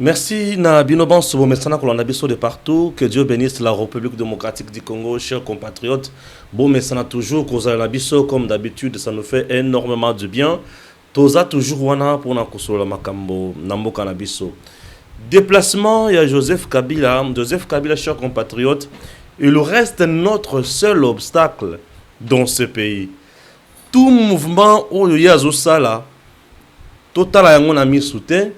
Merci na binoban sobo mesana kolanda biso de partout. Que Dieu bénisse la République démocratique du Congo, chers compatriotes. Bon mesana toujours kozala na biso comme d'habitude, ça nous fait énormément de bien. Toza toujours wana pour na kosola makambo na mboka na biso. Déplacement il y a Joseph Kabila, chers compatriotes, il reste notre seul obstacle dans ce pays. Tout mouvement oyo yazo sala total yango na misute.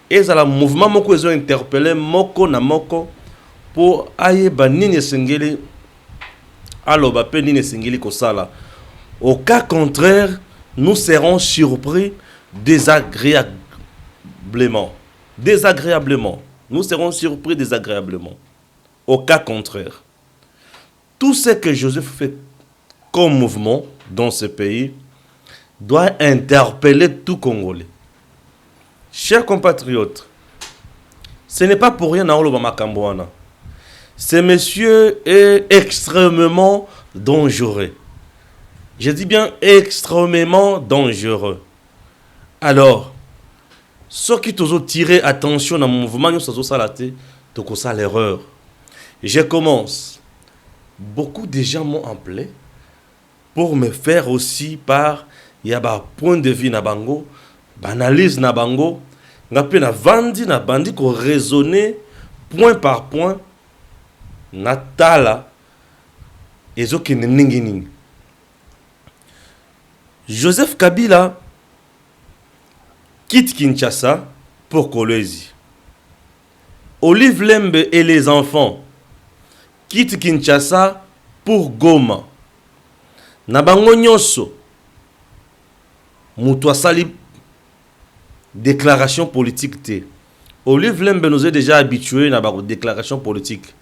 Et ça le mouvement moko ils ont interpellé moko na moko pour ayeba nini sengeli aloba pe nini sengeli kosala. Au cas contraire, nous serons surpris désagréablement. Nous serons surpris désagréablement. Au cas contraire, tout ce que Joseph fait comme mouvement dans ce pays doit interpeller tout Congolais. Chers compatriotes, ce n'est pas pour rien dans Makamboana. Ce monsieur est extrêmement dangereux. Je dis bien extrêmement dangereux. Alors, ceux qui ont tiré attention dans mon mouvement, nous sommes salatés, donc ça l'erreur. Je commence. Beaucoup de gens m'ont appelé pour me faire aussi part, il y a un point de vue na bango. Analyse na bango ngape na vandi na bandi ko raisonner point par point na tala ezoki ningi. Joseph Kabila quitte Kinshasa pour Kolwezi. Olive Lembe et les enfants quittent Kinshasa pour Goma. Na bango nyonso mutu asali déclaration politique té. Olive Lembe nous est déjà habitué à la déclaration politique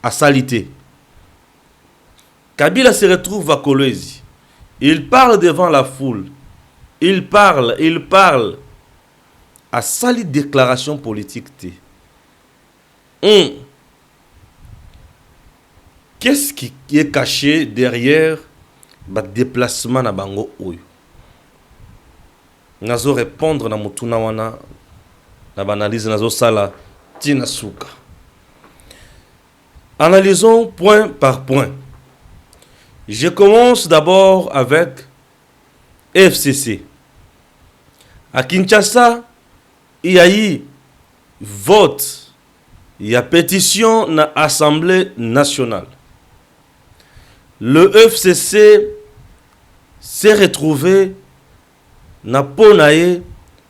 à salité. Kabila se retrouve à Kolwezi. Il parle devant la foule. Il parle à sali déclaration politique té. Qu'est-ce qui est caché derrière le déplacement na bango oyo? Nazo répondre na mutuna wana na banalize nazo sala tina suka. Analysons point par point. Je commence d'abord avec FCC. À Kinshasa, il y a eu vote, il y a pétition na Assemblée nationale. Le FCC s'est retrouvé na ponaye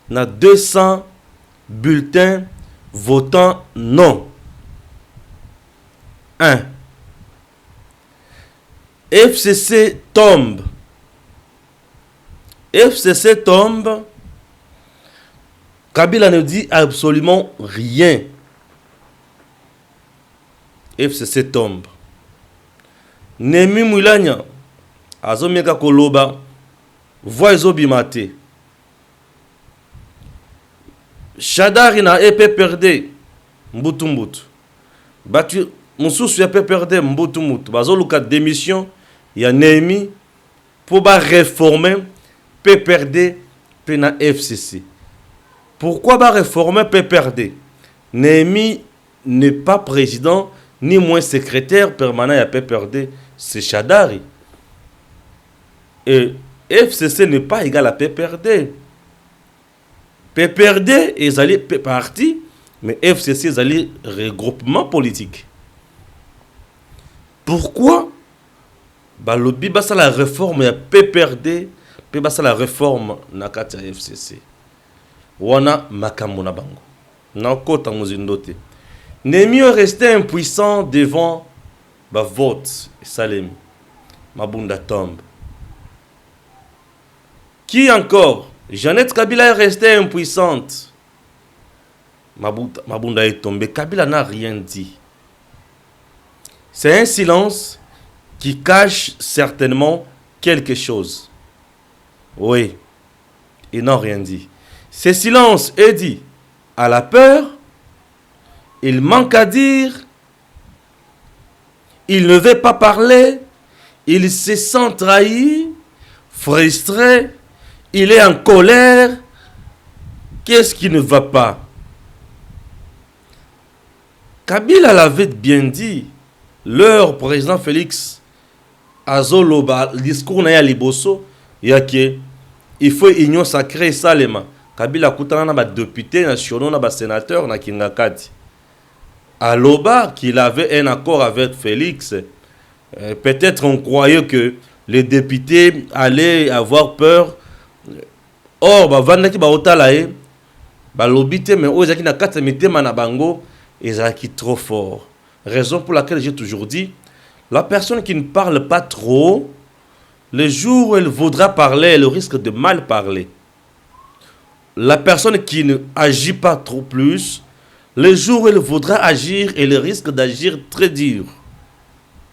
na 200 bulletins votant non. 1. FCC tombe. FCC tombe. Kabila ne dit absolument rien. FCC tombe. Nemi Moulania azomeka koloba voix ezobimate. Shadari na PPRD mbutu. Batu mususu ya PPRD mbutu. Bazoluka démission ya Nehemi pour ba réformer PPRD pe na FCC. Pourquoi ba réformer PPRD? Nehemi n'est pas président ni moins secrétaire permanent ya PPRD, c'est Shadari. Et FCC n'est pas égal à PPRD. PPRD est allé parti, mais FCC est allé regroupement politique. Pourquoi? Balobi basa la réforme ya PPRD, pe basa la réforme na kati ya FCC. Wana makambo na bango. Na kota muzindote. Nehemi est resté impuissant devant ba vote Salem. Mabunda tombe. Qui encore? Jeannette Kabila est restée impuissante. Mabunda est tombé. Kabila n'a rien dit. C'est un silence qui cache certainement quelque chose. Oui, ils n'ont rien dit. Ce silence est dit à la peur. Il manque à dire. Il ne veut pas parler. Il se sent trahi, frustré. Il est en colère. Qu'est-ce qui ne va pas? Kabila l'avait bien dit. Leur président Félix Azoloba, le discours na ya liboso, ya que il faut union sacrée salema. Kabila kutana na ba député nationaux na ba sénateur na Kingakati. Aloba qu'il avait un accord avec Félix. Peut-être on croyait que les députés allaient avoir peur. Or, vandaki ba otalae, ba lobité mais ozaki na kati mitema na bango, ezaki trop fort. Raison pour laquelle j'ai toujours dit, la personne qui ne parle pas trop, le jour où elle voudra parler, elle risque de mal parler. La personne qui ne agit pas trop plus, le jour où elle voudra agir, elle risque d'agir très dur.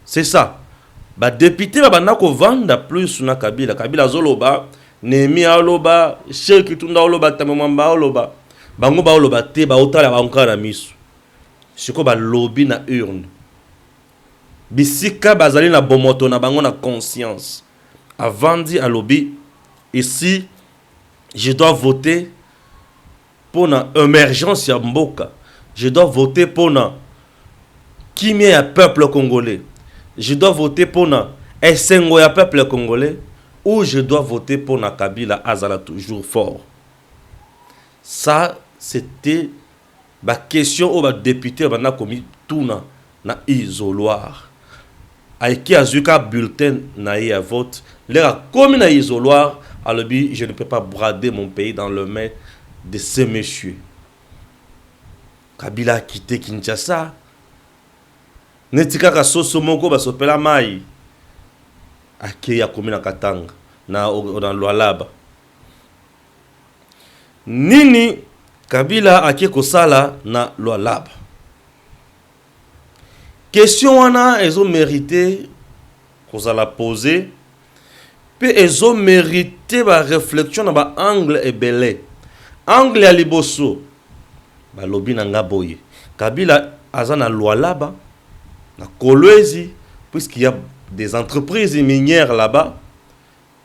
C'est ça. Ba député ba banako vanda plus na Kabila. Kabila zoloba, Nemi aloba, Cheikh Tunda oloba, Tamamamba oloba. Bango ba oloba te ba otala ba onkara misu. Siko ba lobby na urne. Bisika bazali na bomoto na bango na conscience. Avant dit à lobby, ici, je dois voter pour une émergence ya mboka. Je dois voter pour une kimia ya peuple congolais. Je dois voter pour une esengo ya peuple congolais. Ou je dois voter pour une Kabila Azala toujours fort. Ça, c'était la question au député qui a commis tout na isoloir. Aiki azuka bulletin na ya vote. L'air comme na isoloir, alors je ne peux pas brader mon pays dans le main de ces messieurs. Kabila a quitté Kinshasa. Netika ka soso moko ba sopela mai. Ake ya komi na Katanga na Lualaba. Nini Kabila ake kosala na Lualaba? Question wana ezo mérité qu'on a la poser. Pe ezo mérité ba réflexion na ba angle ebele. Angle ya liboso ba lobi na ngaboye. Kabila azana Lualaba na Kolwezi puisqu'il y a des entreprises minières là-bas.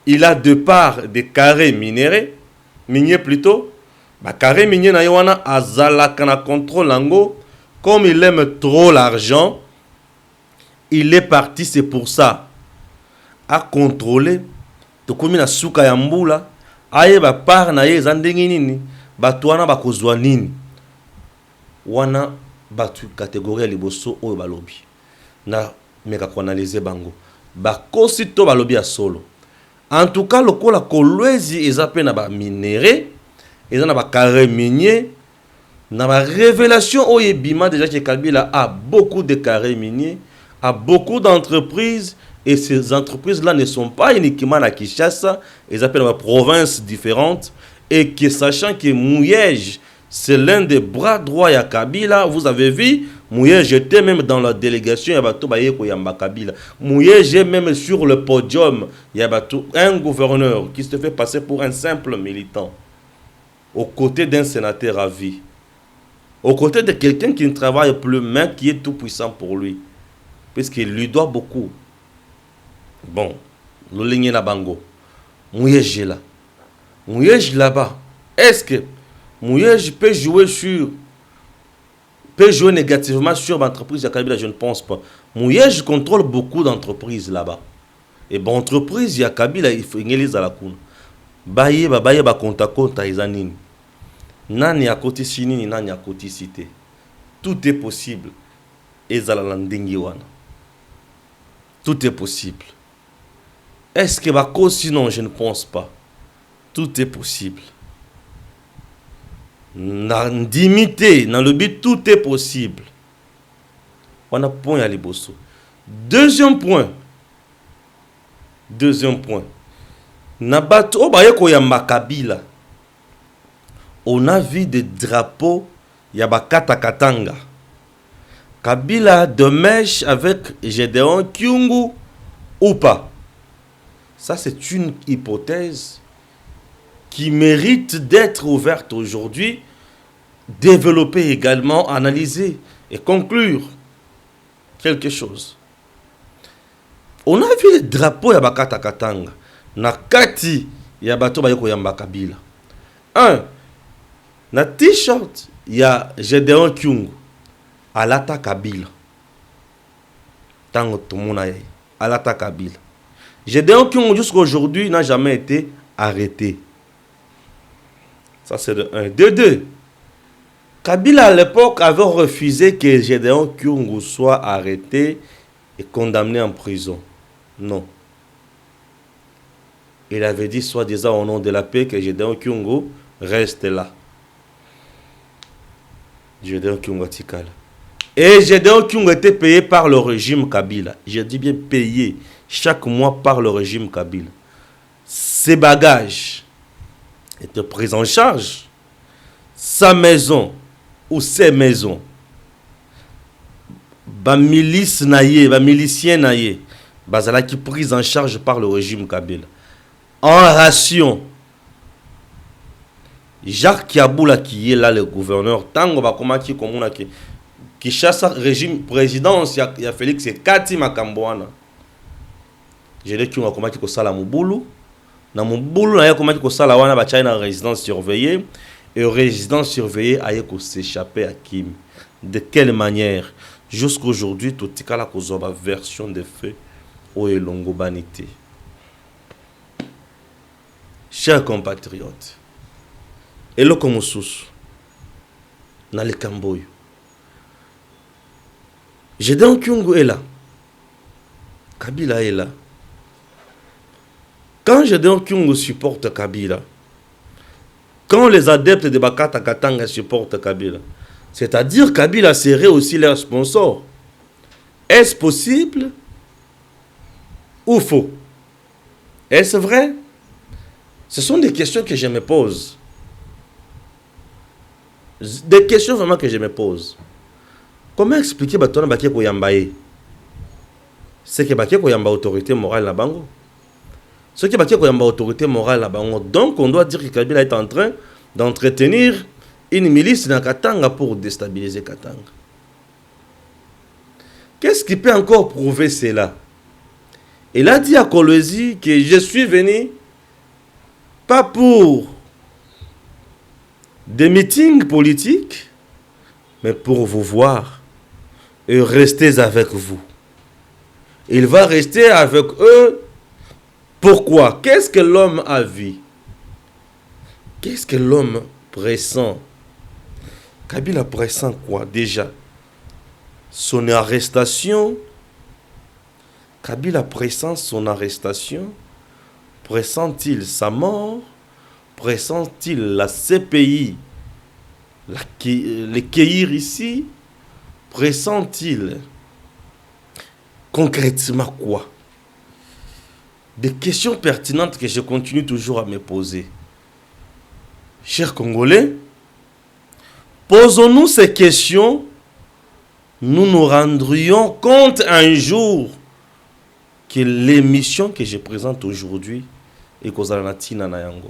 Il a de part des carrés miniers plutôt. Bah carré minier na yowana azala kana contrôle lango. Comme il aime trop l'argent, il est parti, c'est pour ça, à contrôler. To komi na suka ya mbula, aye ba part na ye zandengi nini, batuana ba kozwa nini. Wana batu catégorie liboso oyo balobi. Na meka ko analyser bango. Ba kosito balobi ya solo. En tout cas, le kola Kolwezi ezape na ba minéré, eza na ba carré minier. Na ma révélation au Yébima, déjà que Kabila a beaucoup de carrés miniers, a beaucoup d'entreprises, et ces entreprises-là ne sont pas uniquement à Kinshasa, elles appellent des provinces différentes, et que sachant que Mouyej, c'est l'un des bras droits de Kabila, vous avez vu, Mouyej était même dans la délégation, Yamba Kabila. Mouyej est même sur le podium, un gouverneur qui se fait passer pour un simple militant, aux côtés d'un sénateur à vie. Aux côtés de quelqu'un qui ne travaille plus, mais qui est tout puissant pour lui. Puisqu'il lui doit beaucoup. Bon, le ligne na bango. Mouyej là. Mouyej là-bas. Est-ce que Mouyej peut jouer négativement sur l'entreprise de Kabila? Je ne pense pas. Mouyej contrôle beaucoup d'entreprises là-bas. Et bon, entreprise, il y a Kabila, il faut y à la cour. Baye ba konta izanini. Nani à côté chini, nani à côté cité. Tout est possible. Ezalalandingiwana. Tout est possible. Est-ce que bako sinon je ne pense pas. Tout est possible. D'imiter, dans le but, tout est possible. On a point à liboso. Deuxième point. Nabato bayeko ya Makabila. On a vu des drapeaux Yabakata Katanga. Kabila de mèche avec Gédéon Kyungu ou pas. Ça, c'est une hypothèse qui mérite d'être ouverte aujourd'hui, développer également, analyser et conclure quelque chose. On a vu les drapeaux Yabakata Katanga. Nakati Yabato Bayeko Yamba Kabila. Na t-shirt, il y a Gédéon Kyungu. alata Kabila. Tango tout le monde a alata Kabila. Gédéon Kyungu jusqu'à aujourd'hui n'a jamais été arrêté. Ça c'est de 1. De 2. Kabila à l'époque avait refusé que Gédéon Kyungu soit arrêté et condamné en prison. Non. Il avait dit soi-disant au nom de la paix que Gédéon Kyungu reste là. Gédéon Kyungu Tikala. Et Gédéon Kyungu était payé par le régime Kabila. Je dis bien payé chaque mois par le régime Kabila. Ses bagages étaient pris en charge. Sa maison ou ses maisons. Ba milice naïe, ba milicien naïe. Bazala qui pris en charge par le régime Kabila. En ration. Jacques Kiaboula qui est là le gouverneur. Tango ba koma ki komuna qui chasse régime présidence il y a Félix Kati Makambouana. Je dis qu'il y a comment qui kosala mubulu. Na mubulu na ya comment qui kosala wana ba China résidence surveillée et résidence surveillée a ko s'échapper à Kim. De quelle manière? Jusqu'aujourd'hui tout tikala kozoba version de fait au elongo banité. Chers compatriotes, et le Komosous, dans le Camboy, Gédéon Kyungu est là, Kabila est là. Quand Gédéon Kyungu supporte Kabila, quand les adeptes de Bakata Katanga supportent Kabila, c'est-à-dire Kabila serait aussi leur sponsor. Est-ce possible ou faux? Est-ce vrai? Ce sont des questions que je me pose. Des questions vraiment que je me pose. Comment expliquer Batona Baké Koyambaye? C'est que Baké Koyamba autorité morale la bango. Ce qui Baké Koyamba autorité morale la bango. Donc on doit dire que Kabila est en train d'entretenir une milice dans Katanga pour déstabiliser Katanga. Qu'est-ce qui peut encore prouver cela? Il a dit à Kolwezi que je suis venu pas pour des meetings politiques, mais pour vous voir et rester avec vous. Il va rester avec eux. Pourquoi? Qu'est-ce que l'homme a vu? Qu'est-ce que l'homme pressent? Kabila pressent quoi déjà? Son arrestation. Kabila pressent son arrestation. Pressent-il sa mort? Pressent-il la CPI? Les cueillir ici? Pressent-il concrètement quoi? Des questions pertinentes que je continue toujours à me poser. Chers Congolais, posons-nous ces questions, nous nous rendrions compte un jour que l'émission que je présente aujourd'hui est Kozalanatina Nayango.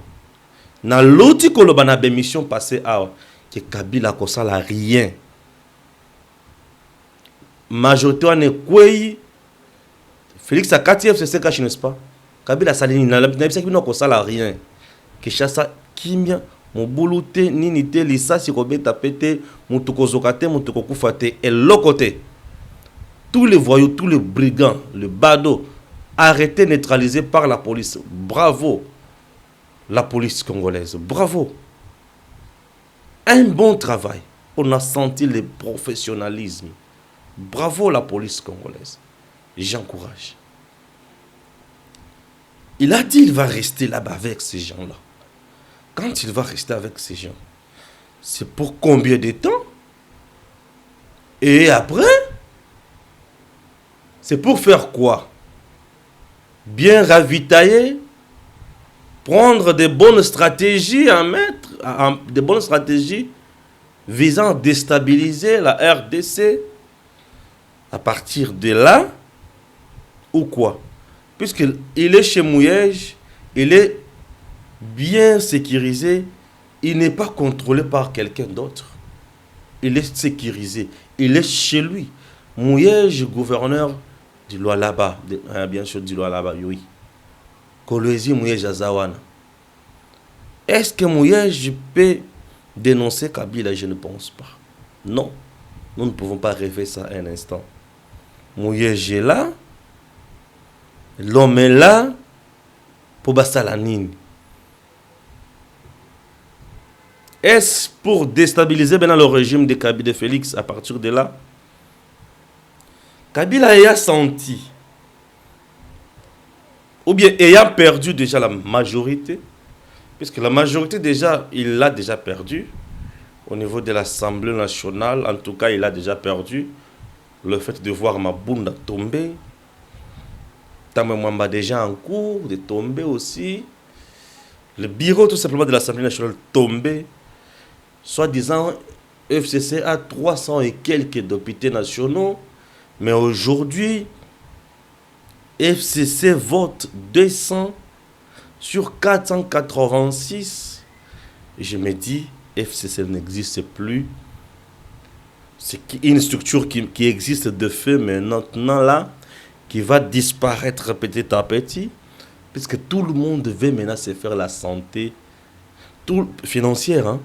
Na l'autre kolobana bémission passée à que Kabila kosala rien. Majorité on est quoi? Félix Akati FCC cache n'est-ce pas? Kabila salini na bisa kino kosala rien. Que chassa kimia mobulute nini te lisasi ko beta pété mutuko zokate mutuko kufate et l'autre côté. Tous les voyous, tous les brigands, le bado, arrêtés, neutralisés par la police. Bravo, la police congolaise. Bravo. Un bon travail. On a senti le professionnalisme. Bravo, la police congolaise. J'encourage. Il a dit qu'il va rester là-bas avec ces gens-là. Quand il va rester avec ces gens, c'est pour combien de temps? Et après, c'est pour faire quoi? Bien ravitailler, prendre des bonnes stratégies à mettre, des bonnes stratégies visant à déstabiliser la RDC à partir de là, ou quoi? Puisqu'il est chez Mouyej, il est bien sécurisé, il n'est pas contrôlé par quelqu'un d'autre. Il est sécurisé, il est chez lui. Mouyej, gouverneur du Lualaba, bien sûr du Lualaba, oui. Kolwezi Mouyej Azawana. Est-ce que Mouyej peut dénoncer Kabila? Je ne pense pas. Non. Nous ne pouvons pas rêver ça un instant. Mouyege est là, l'homme est là, pour Bassalanine. Est-ce pour déstabiliser maintenant le régime de Kabila de Félix à partir de là? Kabila ayant senti, ou bien ayant perdu déjà la majorité, puisque la majorité déjà, il l'a déjà perdu, au niveau de l'Assemblée nationale, en tout cas, il a déjà perdu. Le fait de voir Mabunda tomber, Tamé Mwamba déjà en cours de tomber aussi, le bureau tout simplement de l'Assemblée nationale tomber, soi-disant FCC a 300 et quelques députés nationaux, mais aujourd'hui, FCC vote 200 sur 486. Et je me dis, FCC n'existe plus. C'est une structure qui existe de fait, mais maintenant là, qui va disparaître petit à petit, puisque tout le monde veut maintenant se faire la santé financière. Hein.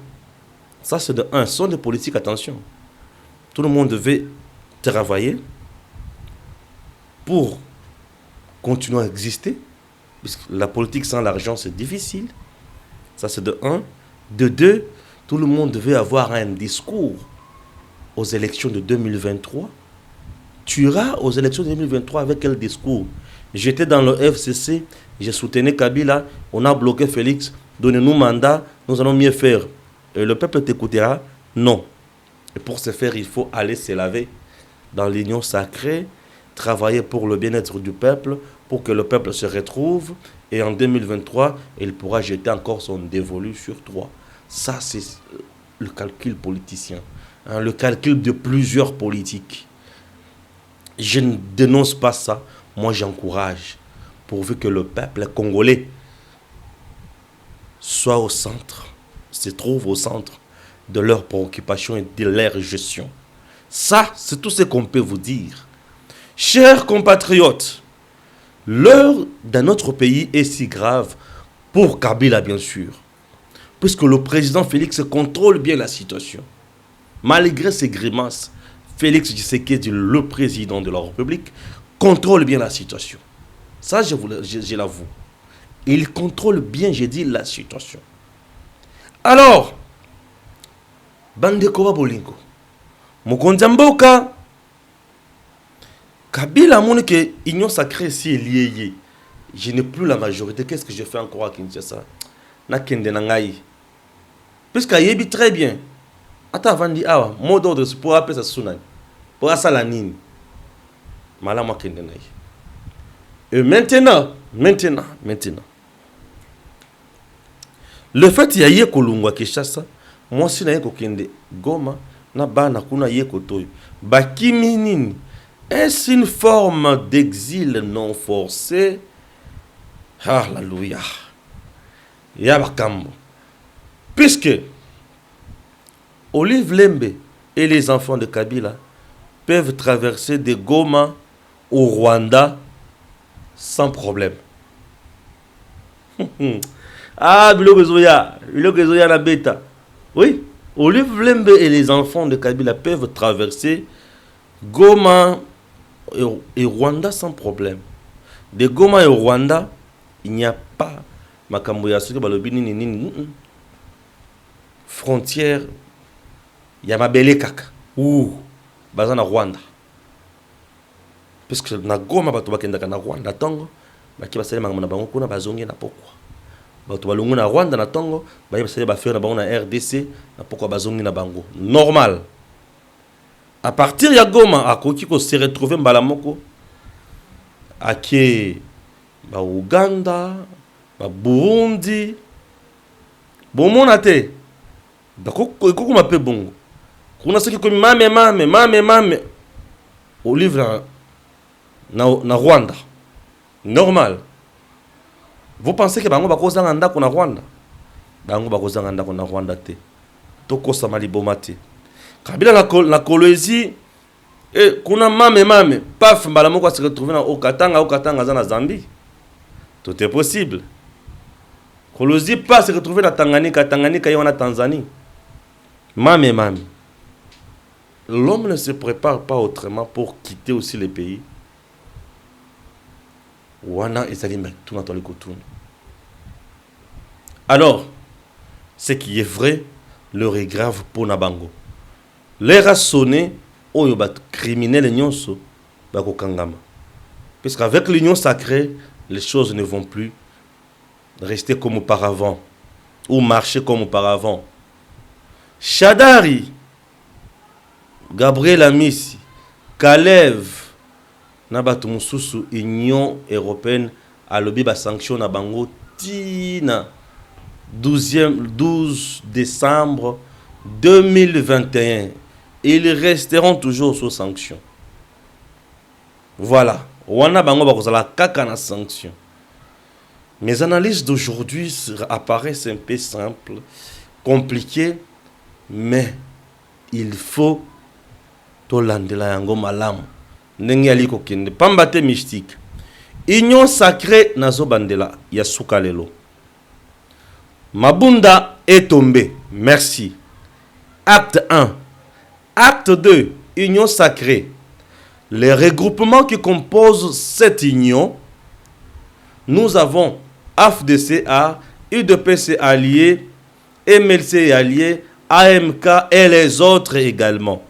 Ça, c'est de un. Ce sont des politiques, attention. Tout le monde veut travailler pour continuer à exister, puisque la politique sans l'argent, c'est difficile. Ça, c'est de un. De deux, tout le monde veut avoir un discours aux élections de 2023. Tu iras aux élections de 2023 avec quel discours? J'étais dans le FCC, j'ai soutenu Kabila, on a bloqué Félix, donnez-nous mandat, nous allons mieux faire. Et le peuple t'écoutera? Non. Et pour ce faire, il faut aller se laver dans l'union sacrée, travailler pour le bien-être du peuple, pour que le peuple se retrouve. Et en 2023, il pourra jeter encore son dévolu sur toi. Ça, c'est le calcul politicien. Hein, le calcul de plusieurs politiques. Je ne dénonce pas ça. Moi, j'encourage. Pourvu que le peuple congolais soit au centre, se trouve au centre de leurs préoccupations et de leur gestion. Ça, c'est tout ce qu'on peut vous dire. Chers compatriotes, l'heure dans notre pays est si grave pour Kabila, bien sûr, puisque le président Félix contrôle bien la situation. Malgré ses grimaces, Félix Tshisekedi, le président de la République, contrôle bien la situation. Ça, je l'avoue. Il contrôle bien, j'ai dit, la situation. Alors, Bandeko Bolingo, Mokonzi Mboka, Kabila montre que l'union sacrée si est liée. Je n'ai plus la majorité. Qu'est-ce que je fais encore à Kinshasa? Nakende Nangaï. Puisqu'il y très bien. Attends, avant de dire, ah, mot d'ordre, c'est pour appeler ça Sunani. Pour ça la nine. Malama Kende Naï. Et maintenant. Le fait qu'il y ait Kolungwa Kinshasa, moi si naïe Kende Goma, na ba na kuna ye kotoyo. Bakimi nini. Est-ce une forme d'exil non forcé? Alléluia. Yabakambo. Puisque Olive Lembe et les enfants de Kabila peuvent traverser de Goma au Rwanda sans problème. Biloko Zoya na beta. Oui, Olive Lembe et les enfants de Kabila peuvent traverser Goma et Rwanda sans problème. De Goma et Rwanda, il n'y a pas makambo ya soki balobi nini frontière ya mabele kaka ou baza na Rwanda. Parce que na Goma bato bakendaka na Rwanda tongo baki basale makambo na bango kuna bazongi na pokwa. Bato balungu na Rwanda na tongo baye basale ba faire na bango na RDC na pokwa bazongi na bango. Normal. À partir ya Goma akoki ko se retrouver mbala moko ake ba Uganda, ba Burundi. Bon mona te. Dako ko mape bongo. Kuna soki ko mame au livre na Rwanda. Normal. Vous pensez que bango bakozanga ndako na Rwanda? Bango bakozanga ndako na Rwanda te. Toko samali bomate. Kabila la Kolwezi et kuna mame paf mbala moko se retrouver na Okatanga za na Zambie. Tout est possible. Kolwezi pas se retrouver na Tanganyika yona Tanzanie. Mame. l'homme ne se prépare pas autrement pour quitter aussi les pays. Alors, ce qui est vrai, l'heure est grave pour Nabango. L'heure a sonné, oyo bat criminel nyonso bako kangama. Parce qu'avec l'union sacrée, les choses ne vont plus rester comme auparavant ou marcher comme auparavant. Shadari, Gabriel Amissi, Kalev, Nabatu Mususu, Union européenne a lobby ba sanction na bango tina 12 décembre 2021. Ils resteront toujours sous sanction. Voilà. Wana bango bakozala kaka na sanction. Mes analyses d'aujourd'hui apparaissent un peu simples, compliquées, mais il faut tolandela yango malamu. Ndenge ali kokende pambate mystique. Union sacrée nazo bandela ya sukalelo. Mabunda est tombé. Merci. Acte 1. Acte 2. Union sacrée. Les regroupements qui composent cette union, nous avons AFDCA, UDPC alliés, MLC alliés, AMK et les autres également.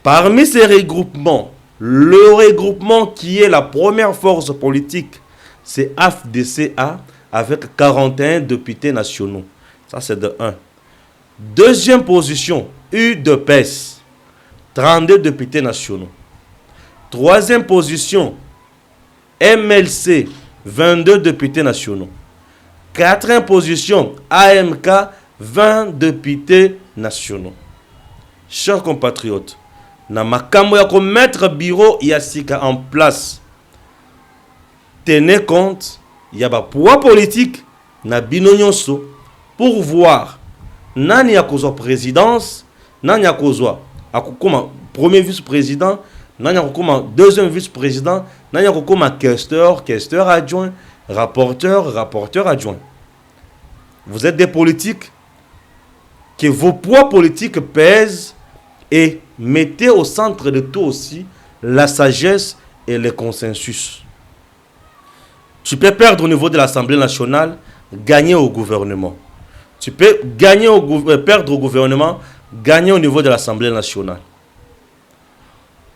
Parmi ces regroupements, le regroupement qui est la première force politique, c'est AFDCA avec 41 députés nationaux. Ça, c'est de 1. Deuxième position, UDPS, 32 députés nationaux. Troisième position, MLC, 22 députés nationaux. Quatrième position, AMK, 20 députés nationaux. Chers compatriotes, na makambo ya ko mettre bureau yasika en place. Tenez compte, il y a ba poids politique na bino nyonso pour voir nani ya kozwa présidence, nani ya kozwa akokoma premier vice-président, nani ya kokoma deuxième vice-président, nani ya kokoma questeur adjoint, rapporteur adjoint. Vous êtes des politiques, que vos poids politiques pèsent, et mettez au centre de tout aussi la sagesse et le consensus. Tu peux perdre au niveau de l'Assemblée nationale, gagner au gouvernement. Tu peux perdre au gouvernement, gagner au niveau de l'Assemblée nationale.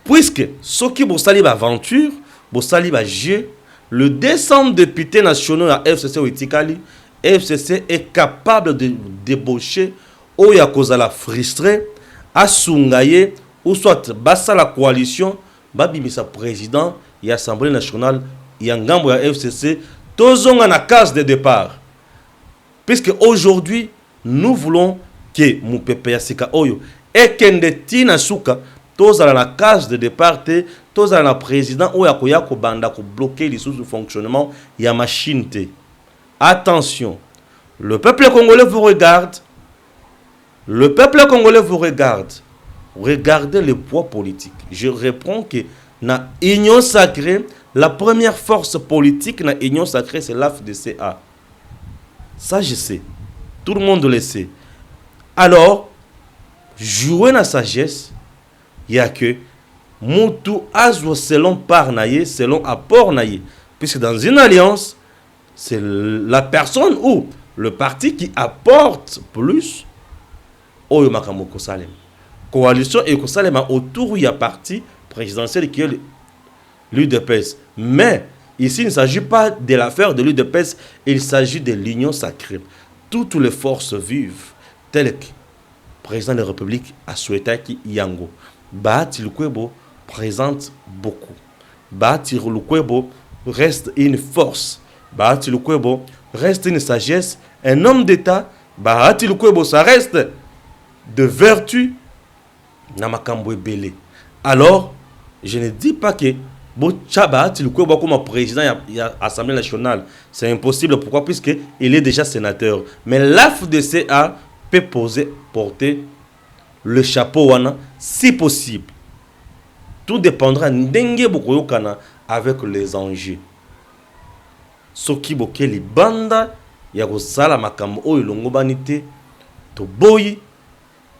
Puisque ce qui vous salue l'aventure, vous salue le jeu, le 200 députés nationaux à FCC ou Itikali, FCC est capable de débaucher ou yakozala frustré, à Sungaye, ou soit bassa la coalition, babimisa président, et l'Assemblée nationale, et Ngambo ya FCC, tozonga na case de départ. Puisque aujourd'hui, nous voulons que Moupepe Yasika Oyo, et kende tina suka, tozala la case de départ, tozala na président, ou yakoya ko banda ko bloquer les sous-fonctionnement, ya machine te. Attention, le peuple congolais vous regarde. Le peuple congolais vous regarde. Regardez le poids politique. Je réponds que dans l'Union sacrée, la première force politique dans l'Union sacrée, c'est l'AFDCA. Ça, je sais. Tout le monde le sait. Alors, jouer dans la sagesse, il n'y a que Moutou Azwa selon part naïe, selon apport naïe. Puisque dans une alliance, c'est la personne ou le parti qui apporte plus. Oyo makambo kosalem. Coalition et kosalem autour il y a parti présidentiel qui est l'UDPS. Mais ici il ne s'agit pas de l'affaire de l'UDPS, il s'agit de l'union sacrée. Toutes les forces vives telles que le président de la République a souhaité qu'il Yango. Bahati Lukwebo présente beaucoup. Bahati Lukwebo reste une force. Bahati Lukwebo reste une sagesse. Un homme d'État, Bahati Lukwebo, ça reste de vertu na makambo ebele. Alors, je ne dis pas que Bahati Lukwebo comme président de l'Assemblée nationale, c'est impossible. Pourquoi? Puisque il est déjà sénateur. Mais l'AFDCA peut porter le chapeau wana si possible. Tout dépendra ndenge bokoyokana avec les enjeux. Soki bokeli banda ya kosala makambo oyo longo banite to boyi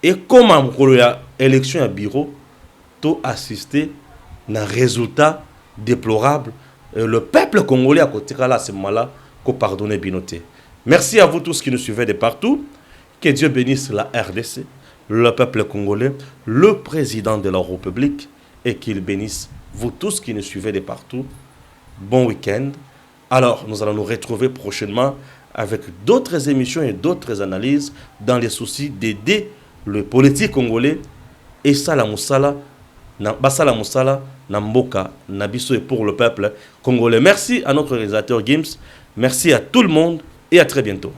et comme mokolo ya élection à bureau, to assister à un résultat déplorable. Le peuple congolais à côté là, à ce moment-là, qu'on pardonne Binoté. Merci à vous tous qui nous suivez de partout. Que Dieu bénisse la RDC, le peuple congolais, le président de la République, et qu'il bénisse vous tous qui nous suivez de partout. Bon week-end. Alors, nous allons nous retrouver prochainement avec d'autres émissions et d'autres analyses dans les soucis d'aider le politique congolais et ça la moussala, basala moussala, namboka, nabiso et pour le peuple congolais. Merci à notre réalisateur Gims, merci à tout le monde et à très bientôt.